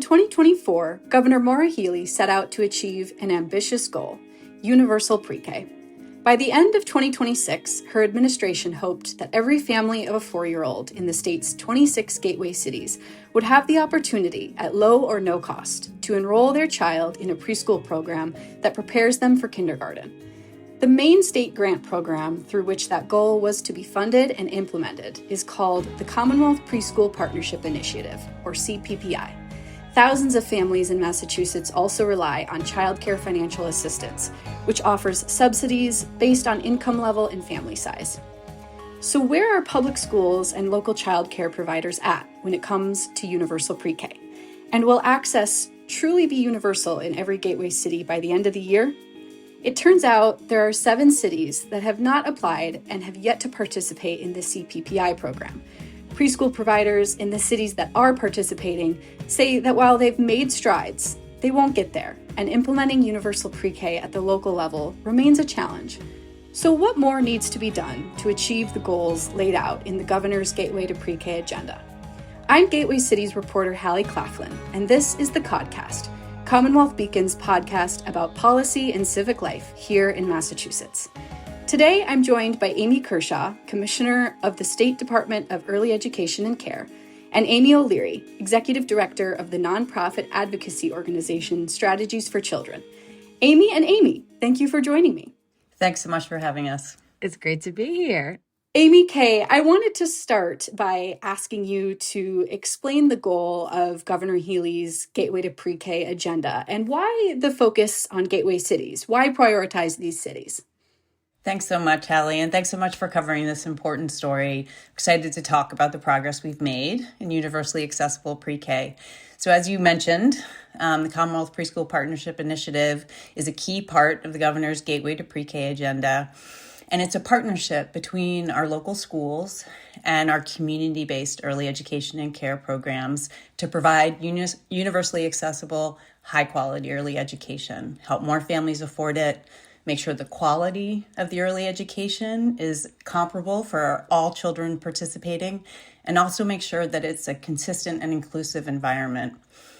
2024, Governor Maura Healey set out to achieve an ambitious goal: universal pre-K. By the end of 2026, her administration hoped that every family of a 4-year-old in the state's 26 gateway cities would have the opportunity, at low or no cost, to enroll their child in a preschool program that prepares them for kindergarten. The main state grant program through which that goal was to be funded and implemented is called the CommonWealth Preschool Partnership Initiative, or CPPI. Thousands of families in Massachusetts also rely on childcare financial assistance, which offers subsidies based on income level and family size. So where are public schools and local childcare providers at when it comes to universal pre-K? And will access truly be universal in every gateway city by the end of the year? It turns out there are 7 cities that have not applied and have yet to participate in the CPPI program. Preschool providers in the cities that are participating say that while they've made strides, they won't get there, and implementing universal pre-K at the local level remains a challenge. So what more needs to be done to achieve the goals laid out in the Governor's Gateway to Pre-K agenda? I'm Gateway Cities reporter Hallie Claflin, and this is the Codcast, Commonwealth Beacon's podcast about policy and civic life here in Massachusetts. Today, I'm joined by Amy Kershaw, Commissioner of the State Department of Early Education and Care, and Amy O'Leary, Executive Director of the nonprofit advocacy organization Strategies for Children. Amy and Amy, thank you for joining me. Thanks so much for having us. It's great to be here. Amy K., I wanted to start by asking you to explain the goal of Governor Healey's Gateway to Pre-K agenda and why the focus on gateway cities. Why prioritize these cities? Thanks so much, Hallie, and thanks so much for covering this important story. Excited to talk about the progress we've made in universally accessible pre-K. So as you mentioned, the Commonwealth Preschool Partnership Initiative is a key part of the Governor's Gateway to Pre-K agenda, and it's a partnership between our local schools and our community-based early education and care programs to provide universally accessible, high-quality early education, help more families afford it, make sure the quality of the early education is comparable for all children participating, and also make sure that it's a consistent and inclusive environment.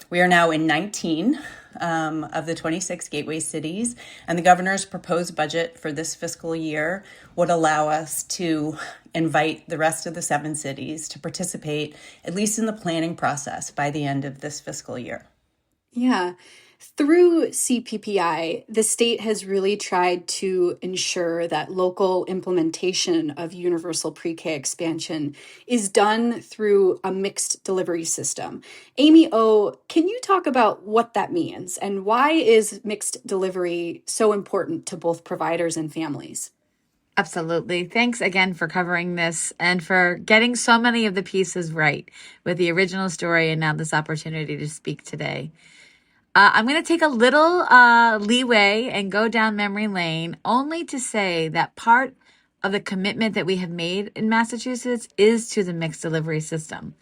We are now in 19 of the 26 gateway cities, and the governor's proposed budget for this fiscal year would allow us to invite the rest of the 7 cities to participate, at least in the planning process, by the end of this fiscal year. Yeah. Through CPPI, the state has really tried to ensure that local implementation of universal pre-K expansion is done through a mixed delivery system. Amy O., can you talk about what that means and why is mixed delivery so important to both providers and families? Absolutely. Thanks again for covering this and for getting so many of the pieces right with the original story and now this opportunity to speak today. I'm going to take a little leeway and go down memory lane only to say that part of the commitment that we have made in Massachusetts is to the mixed delivery system.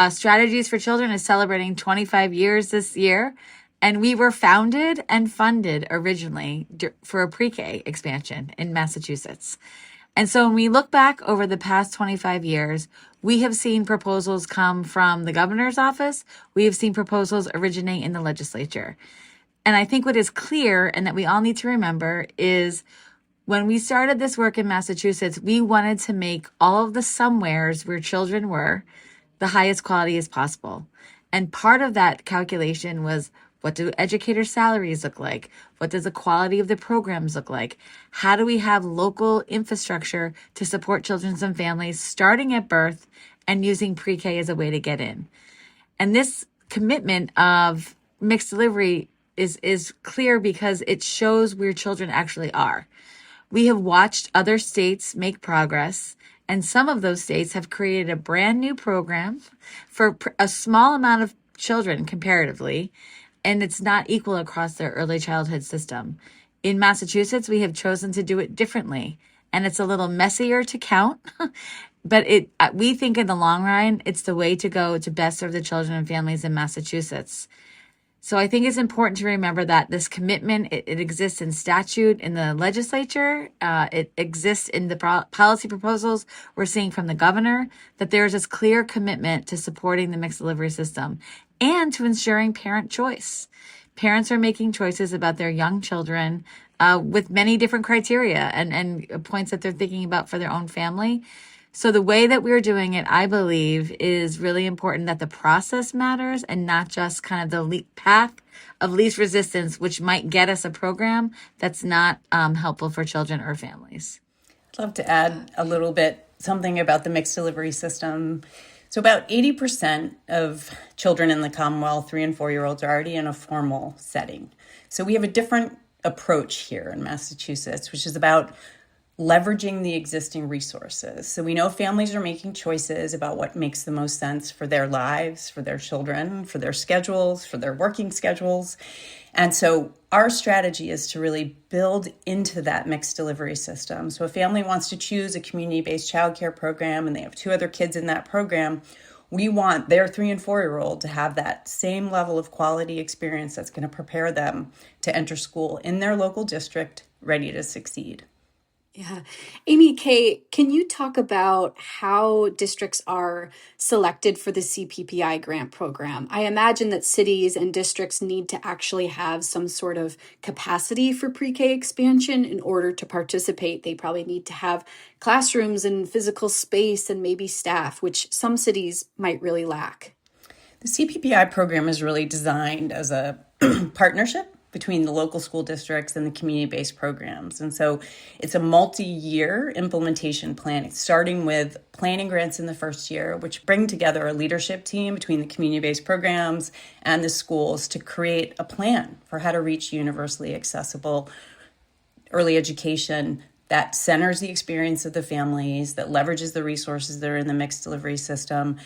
Strategies for Children is celebrating 25 years this year, and we were founded and funded originally for a pre-K expansion in Massachusetts. And so when we look back over the past 25 years, we have seen proposals come from the governor's office. We have seen proposals originate in the legislature. And I think what is clear and that we all need to remember is when we started this work in Massachusetts, we wanted to make all of the somewheres where children were the highest quality as possible. And part of that calculation was, what do educators' salaries look like? What does the quality of the programs look like? How do we have local infrastructure to support children and families starting at birth and using pre-K as a way to get in? And this commitment of mixed delivery is clear because it shows where children actually are. We have watched other states make progress, and some of those states have created a brand new program for a small amount of children comparatively, and it's not equal across their early childhood system. In Massachusetts, we have chosen to do it differently, and it's a little messier to count, but we think in the long run, it's the way to go to best serve the children and families in Massachusetts. So I think it's important to remember that this commitment, it exists in statute in the legislature. It exists in the policy proposals we're seeing from the governor, that there's this clear commitment to supporting the mixed delivery system and to ensuring parent choice. Parents are making choices about their young children with many different criteria and points that they're thinking about for their own family. So the way that we're doing it, I believe, is really important, that the process matters and not just kind of the path of least resistance, which might get us a program that's not helpful for children or families. I'd love to add a little bit something about the mixed delivery system. So about 80% of children in the Commonwealth, 3 and 4-year-olds, are already in a formal setting. So we have a different approach here in Massachusetts, which is about leveraging the existing resources. So we know families are making choices about what makes the most sense for their lives, for their children, for their schedules, for their working schedules. And so our strategy is to really build into that mixed delivery system. So a family wants to choose a community-based childcare program and they have 2 other kids in that program. We want their 3 and 4-year-old to have that same level of quality experience that's going to prepare them to enter school in their local district, ready to succeed. Yeah. Amy K., can you talk about how districts are selected for the CPPI grant program? I imagine that cities and districts need to actually have some sort of capacity for pre-K expansion in order to participate. They probably need to have classrooms and physical space and maybe staff, which some cities might really lack. The CPPI program is really designed as a partnership between the local school districts and the community-based programs. And so it's a multi-year implementation plan. It's starting with planning grants in the first year, which bring together a leadership team between the community-based programs and the schools to create a plan for how to reach universally accessible early education that centers the experience of the families, that leverages the resources that are in the mixed delivery system.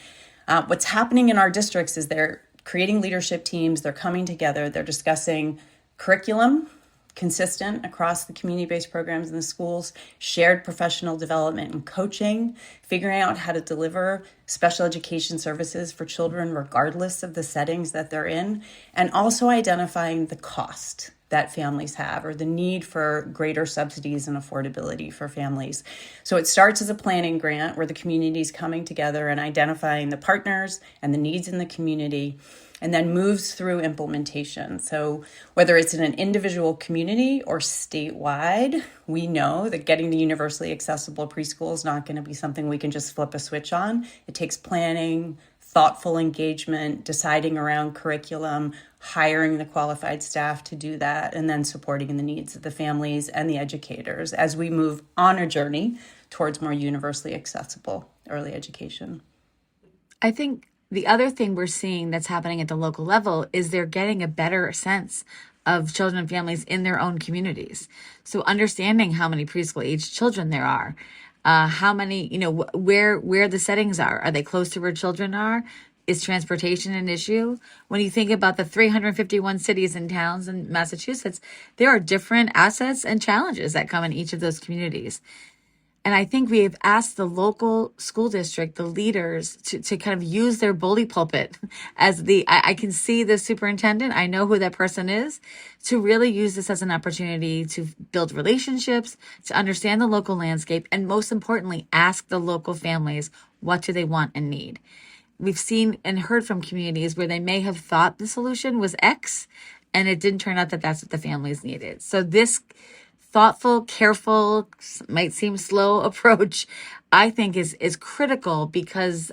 What's happening in our districts is they're creating leadership teams, they're coming together, they're discussing curriculum consistent across the community-based programs in the schools, shared professional development and coaching, figuring out how to deliver special education services for children regardless of the settings that they're in, and also identifying the cost that families have or the need for greater subsidies and affordability for families. So it starts as a planning grant where the community is coming together and identifying the partners and the needs in the community, and then moves through implementation. So whether it's in an individual community or statewide, we know that getting to universally accessible preschool is not going to be something we can just flip a switch on. It takes planning, thoughtful engagement, deciding around curriculum, hiring the qualified staff to do that, and then supporting the needs of the families and the educators as we move on a journey towards more universally accessible early education. I think the other thing we're seeing that's happening at the local level is they're getting a better sense of children and families in their own communities. So understanding how many preschool age children there are, how many, where the settings are they close to where children are? Is transportation an issue? When you think about the 351 cities and towns in Massachusetts, there are different assets and challenges that come in each of those communities. And I think we have asked the local school district, the leaders, to kind of use their bully pulpit as I can see the superintendent, I know who that person is, to really use this as an opportunity to build relationships, to understand the local landscape, and most importantly, ask the local families, what do they want and need? We've seen and heard from communities where they may have thought the solution was X, and it didn't turn out that that's what the families needed. So this thoughtful, careful, might seem slow approach, I think is critical because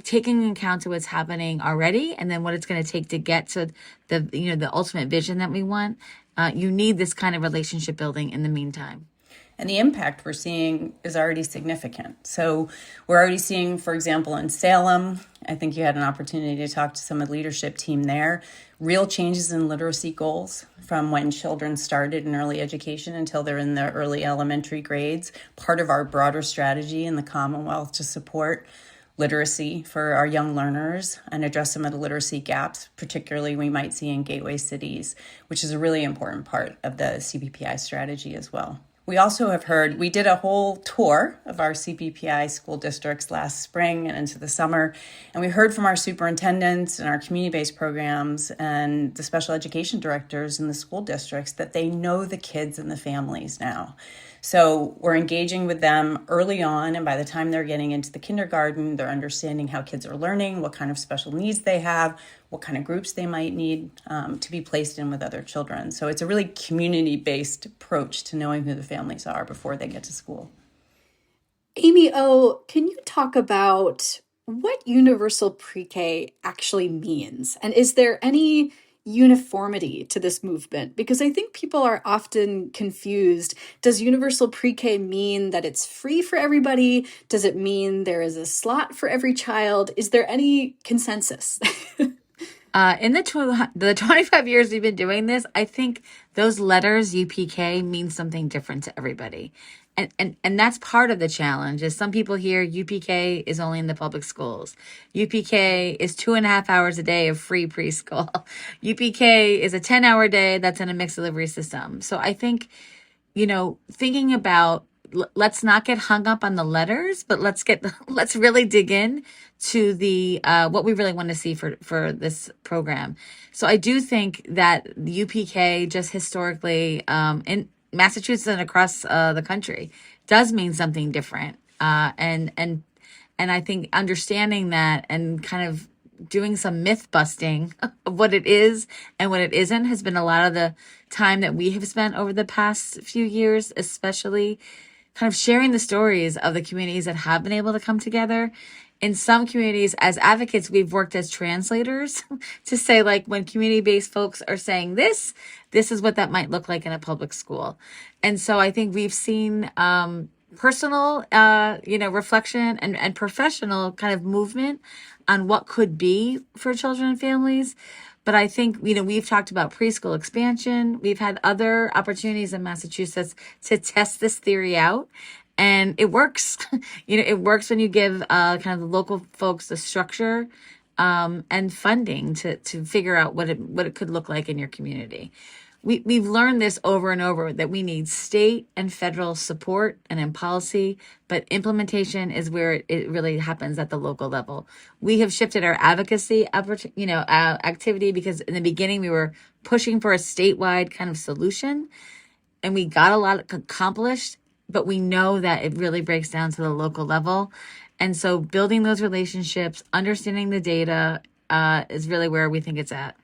taking into account to what's happening already and then what it's going to take to get to the ultimate vision that we want, you need this kind of relationship building in the meantime. And the impact we're seeing is already significant. So we're already seeing, for example, in Salem, I think you had an opportunity to talk to some of the leadership team there, real changes in literacy goals from when children started in early education until they're in the early elementary grades. Part of our broader strategy in the Commonwealth to support literacy for our young learners and address some of the literacy gaps, particularly we might see in gateway cities, which is a really important part of the CPPI strategy as well. we also have heard, we did a whole tour of our CPPI school districts last spring and into the summer, and we heard from our superintendents and our community-based programs and the special education directors in the school districts that they know the kids and the families now. So we're engaging with them early on, and by the time they're getting into the kindergarten, they're understanding how kids are learning, what kind of special needs they have, what kind of groups they might need to be placed in with other children. So it's a really community-based approach to knowing who the families are before they get to school. Amy O., can you talk about what universal pre-K actually means? And is there any uniformity to this movement? Because I think people are often confused. Does universal pre-K mean that it's free for everybody? Does it mean there is a slot for every child? Is there any consensus? In the 25 years we've been doing this, I think those letters UPK mean something different to everybody. And that's part of the challenge is some people hear UPK is only in the public schools. UPK is 2.5 hours a day of free preschool. UPK is a 10-hour day that's in a mixed delivery system. So I think, thinking about let's not get hung up on the letters, but let's really dig in to the what we really want to see for this program. So I do think that the UPK just historically in Massachusetts and across the country does mean something different. And I think understanding that and kind of doing some myth busting of what it is and what it isn't has been a lot of the time that we have spent over the past few years, especially kind of sharing the stories of the communities that have been able to come together. In some communities, as advocates, we've worked as translators to say, like, when community-based folks are saying this is what that might look like in a public school. And so I think we've seen personal, reflection and professional kind of movement on what could be for children and families. But I think, we've talked about preschool expansion. We've had other opportunities in Massachusetts to test this theory out. And it works. It works when you give kind of the local folks the structure and funding to figure out what it could look like in your community. We've learned this over and over that we need state and federal support and in policy, but implementation is where it really happens at the local level. We have shifted our advocacy, activity because in the beginning we were pushing for a statewide kind of solution, and we got a lot accomplished. But we know that it really breaks down to the local level. And so building those relationships, understanding the data is really where we think it's at.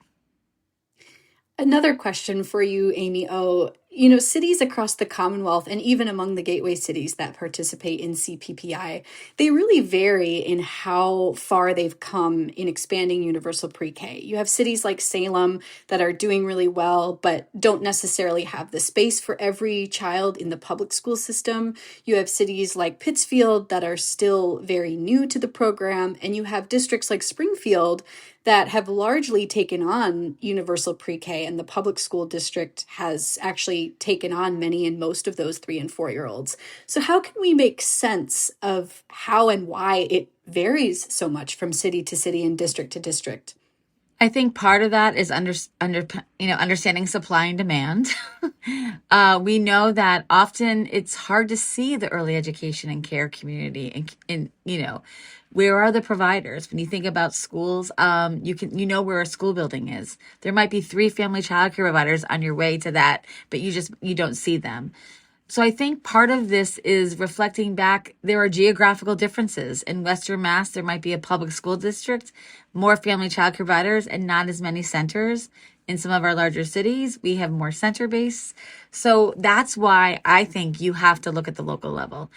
Another question for you, Amy O. Cities across the Commonwealth and even among the gateway cities that participate in CPPI, they really vary in how far they've come in expanding universal pre-K. You have cities like Salem that are doing really well, but don't necessarily have the space for every child in the public school system. You have cities like Pittsfield that are still very new to the program, and you have districts like Springfield that have largely taken on universal pre-K, and the public school district has actually taken on many and most of those 3 and 4-year-olds. So how can we make sense of how and why it varies so much from city to city and district to district? I think part of that is understanding supply and demand. We know that often it's hard to see the early education and care community, and where are the providers? When you think about schools, you know where a school building is. There might be 3 family childcare providers on your way to that, but you don't see them. So I think part of this is reflecting back. There are geographical differences. In Western Mass, there might be a public school district, more family child providers, and not as many centers. In some of our larger cities, we have more center base. So that's why I think you have to look at the local level.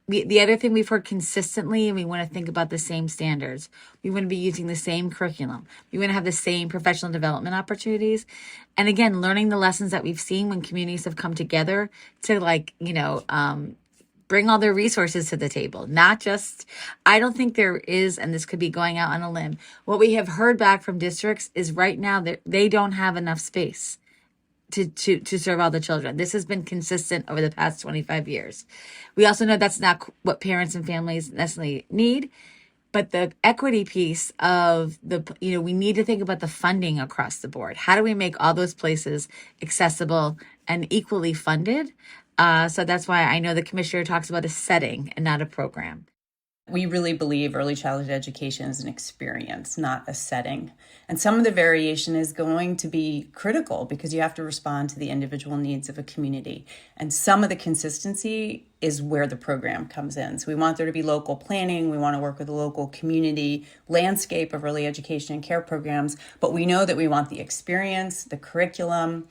The other thing we've heard consistently, and we want to think about the same standards. We want to be using the same curriculum. We want to have the same professional development opportunities. And again, learning the lessons that we've seen when communities have come together to bring all their resources to the table. Not just, I don't think there is, and this could be going out on a limb, what we have heard back from districts is right now that they don't have enough space to serve all the children. This has been consistent over the past 25 years. We also know that's not what parents and families necessarily need, but the equity piece of we need to think about the funding across the board. How do we make all those places accessible and equally funded? So that's why I know the commissioner talks about a setting and not a program. We really believe early childhood education is an experience, not a setting. And some of the variation is going to be critical because you have to respond to the individual needs of a community. And some of the consistency is where the program comes in. So we want there to be local planning. We want to work with the local community landscape of early education and care programs. But we know that we want the experience, the curriculum,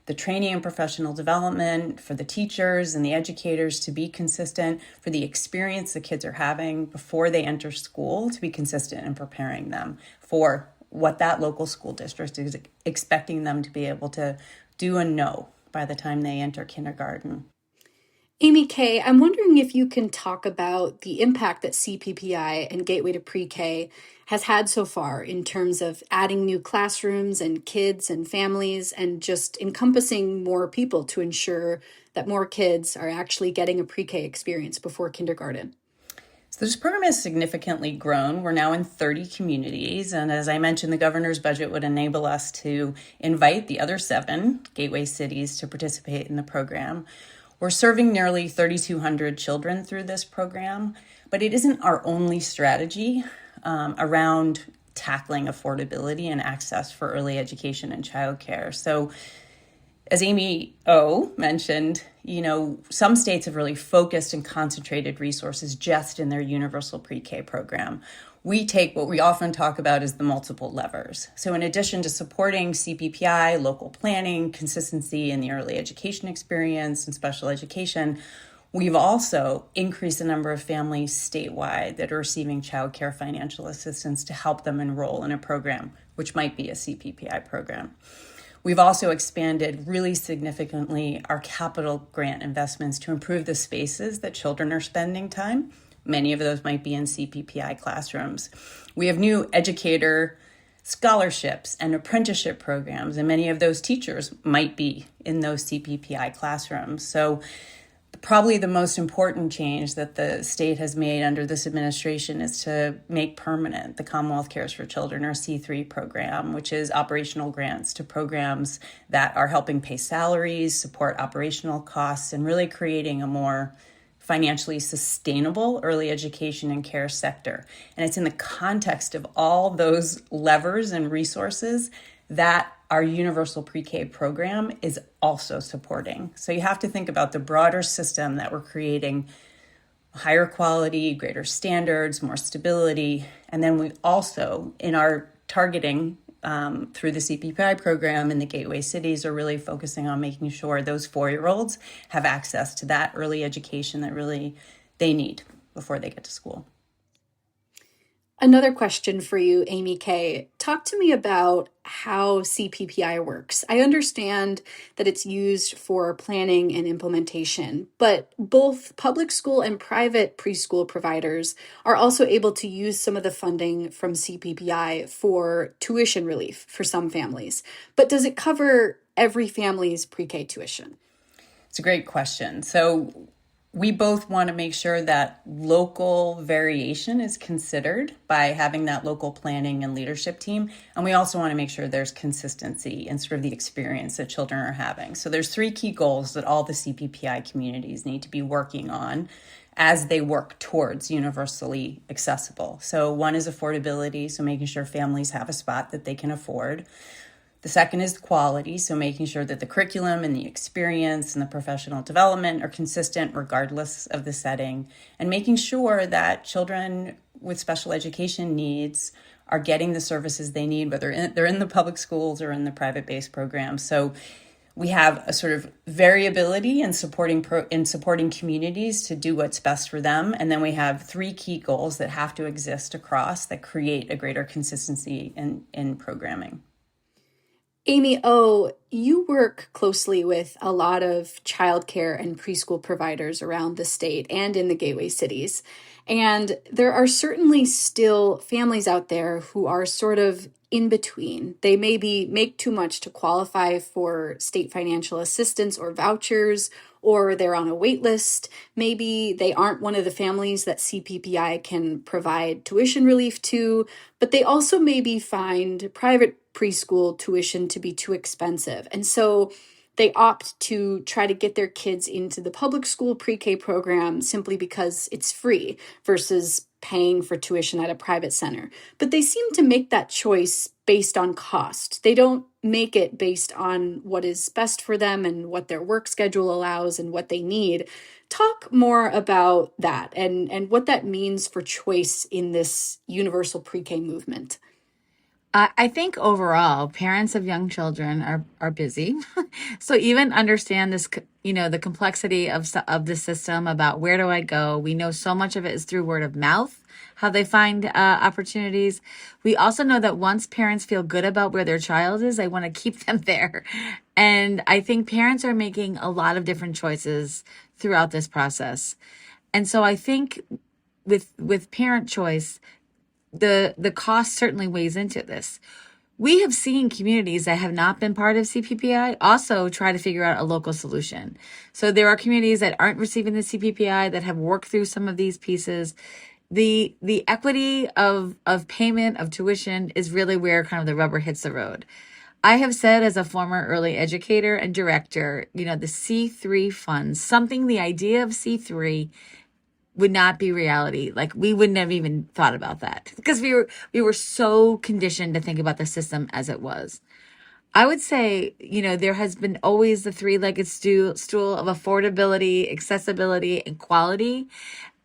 the training and professional development for the teachers and the educators to be consistent, for the experience the kids are having before they enter school to be consistent in preparing them for what that local school district is expecting them to be able to do and know by the time they enter kindergarten. Amy K., I'm wondering if you can talk about the impact that CPPI and Gateway to Pre-K has had so far in terms of adding new classrooms and kids and families and just encompassing more people to ensure that more kids are actually getting a pre-K experience before kindergarten. So this program has significantly grown. We're now in 30 communities. And as I mentioned, the governor's budget would enable us to invite the other 7 Gateway cities to participate in the program. We're serving nearly 3,200 children through this program, but it isn't our only strategy around tackling affordability and access for early education and childcare. So as Amy O mentioned, some states have really focused and concentrated resources just in their universal pre-K program. We take what we often talk about as the multiple levers. So in addition to supporting CPPI, local planning, consistency in the early education experience and special education, we've also increased the number of families statewide that are receiving child care financial assistance to help them enroll in a program, which might be a CPPI program. We've also expanded really significantly our capital grant investments to improve the spaces that children are spending time. Many of those might be in CPPI classrooms. We have new educator scholarships and apprenticeship programs, and many of those teachers might be in those CPPI classrooms. So probably the most important change that the state has made under this administration is to make permanent the CommonWealth Cares for Children, or C3 program, which is operational grants to programs that are helping pay salaries, support operational costs, and really creating a more financially sustainable early education and care sector. And it's in the context of all those levers and resources that our universal pre-K program is also supporting. So you have to think about the broader system that we're creating: higher quality, greater standards, more stability. And then we also, in our targeting through the CPPI program in the Gateway cities, are really focusing on making sure those 4-year-olds have access to that early education that really they need before they get to school. Another question for you, Amy K. Talk to me about how CPPI works. I understand that it's used for planning and implementation, but both public school and private preschool providers are also able to use some of the funding from CPPI for tuition relief for some families. But does it cover every family's pre-K tuition? It's a great question. So we both want to make sure that local variation is considered by having that local planning and leadership team. And we also want to make sure there's consistency in sort of the experience that children are having. So there's 3 key goals that all the CPPI communities need to be working on as they work towards universally accessible. So one is affordability, so making sure families have a spot that they can afford. The second is quality, so making sure that the curriculum and the experience and the professional development are consistent regardless of the setting, and making sure that children with special education needs are getting the services they need, whether they're in the public schools or in the private-based programs. So we have a sort of variability in supporting communities to do what's best for them. And then we have 3 key goals that have to exist across that create a greater consistency in programming. Amy O., you work closely with a lot of childcare and preschool providers around the state and in the gateway cities. And there are certainly still families out there who are sort of in between. They maybe make too much to qualify for state financial assistance or vouchers, or they're on a wait list. Maybe they aren't one of the families that CPPI can provide tuition relief to, but they also maybe find private preschool tuition to be too expensive. And so They opt to try to get their kids into the public school pre-K program simply because it's free versus paying for tuition at a private center. But they seem to make that choice based on cost. They don't make it based on what is best for them and what their work schedule allows and what they need. Talk more about that and what that means for choice in this universal pre-K movement. I think overall, parents of young children are busy. So even understand this, the complexity of the system about where do I go? We know so much of it is through word of mouth, how they find opportunities. We also know that once parents feel good about where their child is, they want to keep them there. And I think parents are making a lot of different choices throughout this process. And so I think with parent choice, the cost certainly weighs into this. We have seen communities that have not been part of CPPI also try to figure out a local solution. So there are communities that aren't receiving the CPPI that have worked through some of these pieces. The equity of payment of tuition is really where kind of the rubber hits the road. I have said as a former early educator and director, the C3 funds, the idea of C3 would not be reality. Like we wouldn't have even thought about that because we were so conditioned to think about the system as it was. I would say, there has been always the three-legged stool of affordability, accessibility, and quality.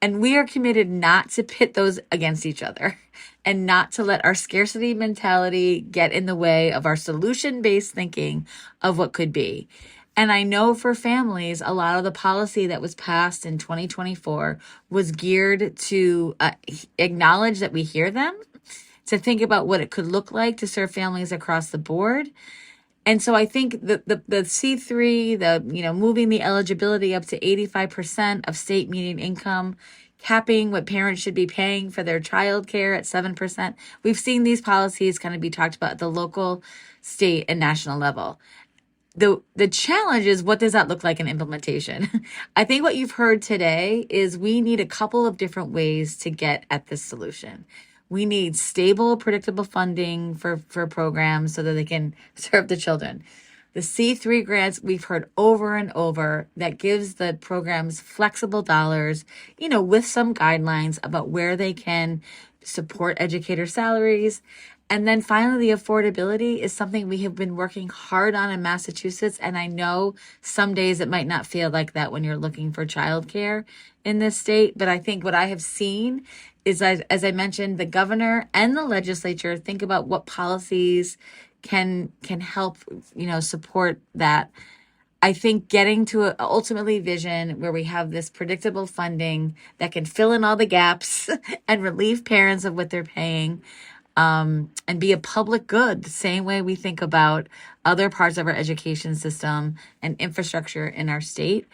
And we are committed not to pit those against each other and not to let our scarcity mentality get in the way of our solution-based thinking of what could be. And I know for families, a lot of the policy that was passed in 2024 was geared to acknowledge that we hear them, to think about what it could look like to serve families across the board. And so I think the C3, moving the eligibility up to 85% of state median income, capping what parents should be paying for their child care at 7%. We've seen these policies kind of be talked about at the local, state, and national level. The challenge is, what does that look like in implementation? I think what you've heard today is we need a couple of different ways to get at this solution. We need stable, predictable funding for programs so that they can serve the children. The C3 grants, we've heard over and over, that gives the programs flexible dollars, with some guidelines about where they can support educator salaries. And then finally, the affordability is something we have been working hard on in Massachusetts. And I know some days it might not feel like that when you're looking for childcare in this state. But I think what I have seen is, as I mentioned, the governor and the legislature think about what policies can help, support that. I think getting to a ultimately vision where we have this predictable funding that can fill in all the gaps and relieve parents of what they're paying, and be a public good, the same way we think about other parts of our education system and infrastructure in our state.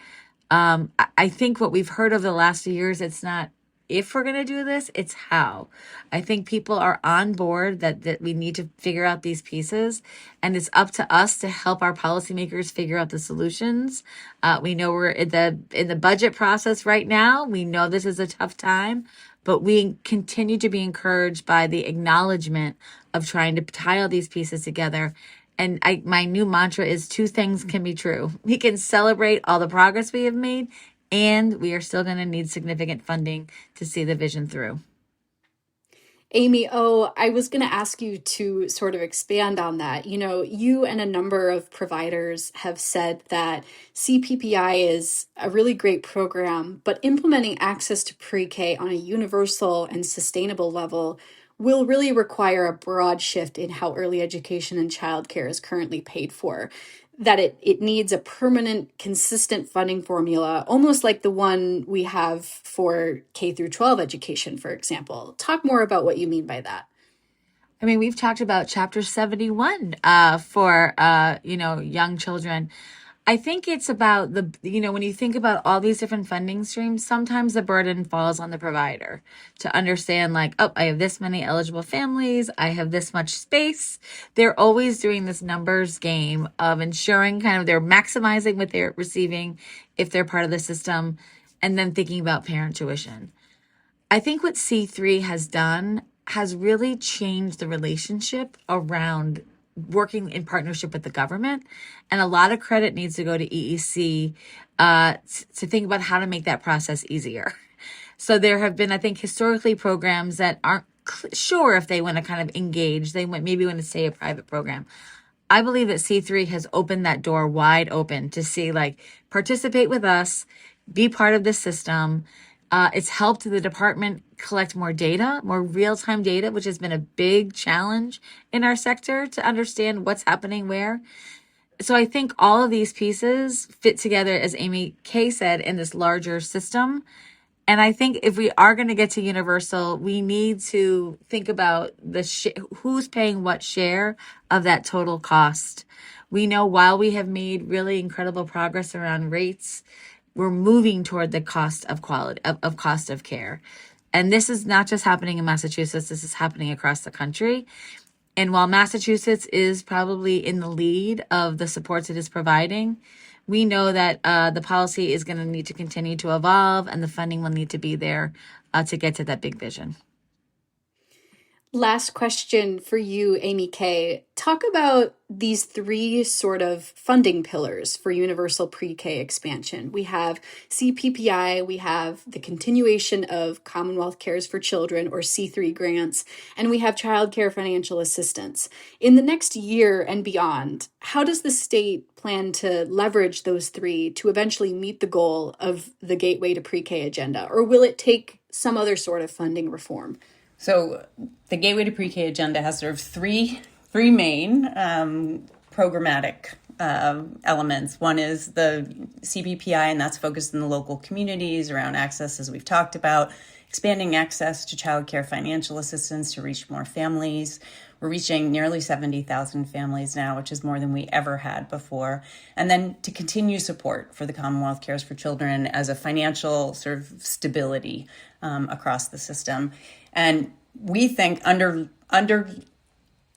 I think what we've heard over the last few years, it's not if we're going to do this, it's how. I think people are on board that we need to figure out these pieces, and it's up to us to help our policymakers figure out the solutions. We know we're in the budget process right now. We know this is a tough time, but we continue to be encouraged by the acknowledgement of trying to tie all these pieces together. And my new mantra is 2 things can be true. We can celebrate all the progress we have made, and we are still going to need significant funding to see the vision through. Amy O, I was going to ask you to sort of expand on that. You and a number of providers have said that CPPI is a really great program, but implementing access to pre-K on a universal and sustainable level will really require a broad shift in how early education and childcare is currently paid for. That it needs a permanent, consistent funding formula, almost like the one we have for K through 12 education, for example. Talk more about what you mean by that. I mean, we've talked about Chapter 71 for young children. I think it's about when you think about all these different funding streams, sometimes the burden falls on the provider to understand, like, oh, I have this many eligible families, I have this much space. They're always doing this numbers game of ensuring kind of they're maximizing what they're receiving if they're part of the system, and then thinking about parent tuition. I think what C3 has done has really changed the relationship around working in partnership with the government. And a lot of credit needs to go to EEC to think about how to make that process easier. So there have been, I think, historically programs that aren't sure if they want to kind of engage. They maybe want to stay a private program. I believe that C3 has opened that door wide open to see, like, participate with us, be part of this system. It's helped the department collect more data, more real-time data, which has been a big challenge in our sector to understand what's happening where. So I think all of these pieces fit together, as Amy K said, in this larger system. And I think if we are going to get to universal, we need to think about who's paying what share of that total cost. We know while we have made really incredible progress around rates, we're moving toward the cost of cost of care. And this is not just happening in Massachusetts, this is happening across the country. And while Massachusetts is probably in the lead of the supports it is providing, we know that the policy is going to need to continue to evolve, and the funding will need to be there to get to that big vision. Last question for you, Amy K. Talk about these three sort of funding pillars for universal pre-K expansion. We have CPPI, we have the continuation of CommonWealth Cares for Children, or C3 grants, and we have child care financial assistance. In the next year and beyond, how does the state plan to leverage those three to eventually meet the goal of the Gateway to Pre-K agenda, or will it take some other sort of funding reform? So the Gateway to Pre-K agenda has sort of three main programmatic elements. One is the CPPI, and that's focused in the local communities around access, as we've talked about, expanding access to childcare financial assistance to reach more families. We're reaching nearly 70,000 families now, which is more than we ever had before. And then to continue support for the CommonWealth Cares for Children as a financial sort of stability across the system. And we think under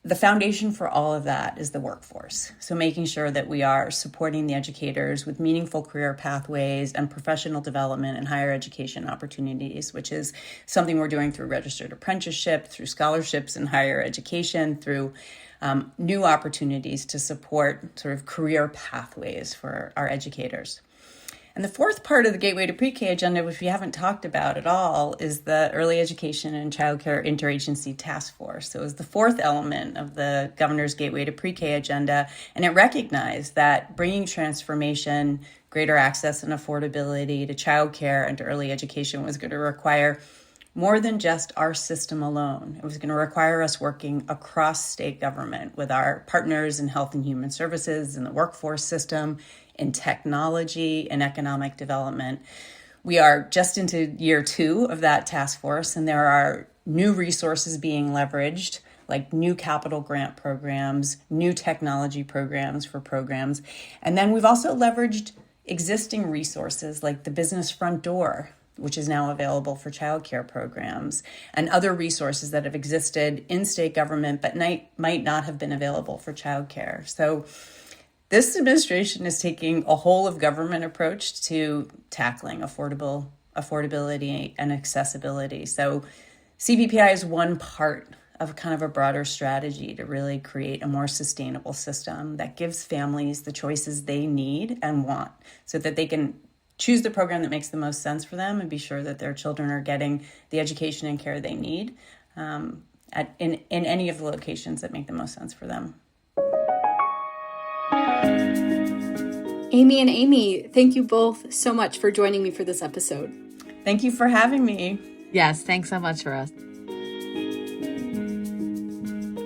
the foundation for all of that is the workforce. So making sure that we are supporting the educators with meaningful career pathways and professional development and higher education opportunities, which is something we're doing through registered apprenticeship, through scholarships in higher education, through new opportunities to support sort of career pathways for our educators. And the fourth part of the Gateway to Pre-K agenda, which we haven't talked about at all, is the Early Education and Childcare Interagency Task Force. So it was the fourth element of the governor's Gateway to Pre-K agenda, and it recognized that bringing transformation, greater access and affordability to childcare and to early education was going to require more than just our system alone. It was going to require us working across state government with our partners in health and human services, in the workforce system, in technology and economic development. We are just into year 2 of that task force, and there are new resources being leveraged, like new capital grant programs, new technology programs for programs. And then we've also leveraged existing resources like the Business Front Door, which is now available for childcare programs, and other resources that have existed in state government but might not have been available for childcare. So this administration is taking a whole of government approach to tackling affordability and accessibility. So CPPI is one part of kind of a broader strategy to really create a more sustainable system that gives families the choices they need and want so that they can choose the program that makes the most sense for them and be sure that their children are getting the education and care they need in any of the locations that make the most sense for them. Amy and Amy, thank you both so much for joining me for this episode. Thank you for having me. Yes, thanks so much for us.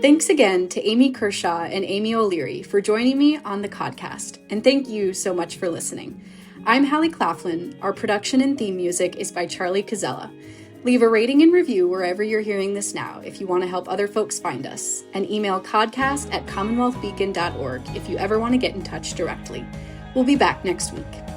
Thanks again to Amy Kershaw and Amy O'Leary for joining me on the Codcast, and thank you so much for listening. I'm Hallie Claflin. Our production and theme music is by Charlie Cazella. Leave a rating and review wherever you're hearing this now if you want to help other folks find us, and email codcast@commonwealthbeacon.org if you ever want to get in touch directly. We'll be back next week.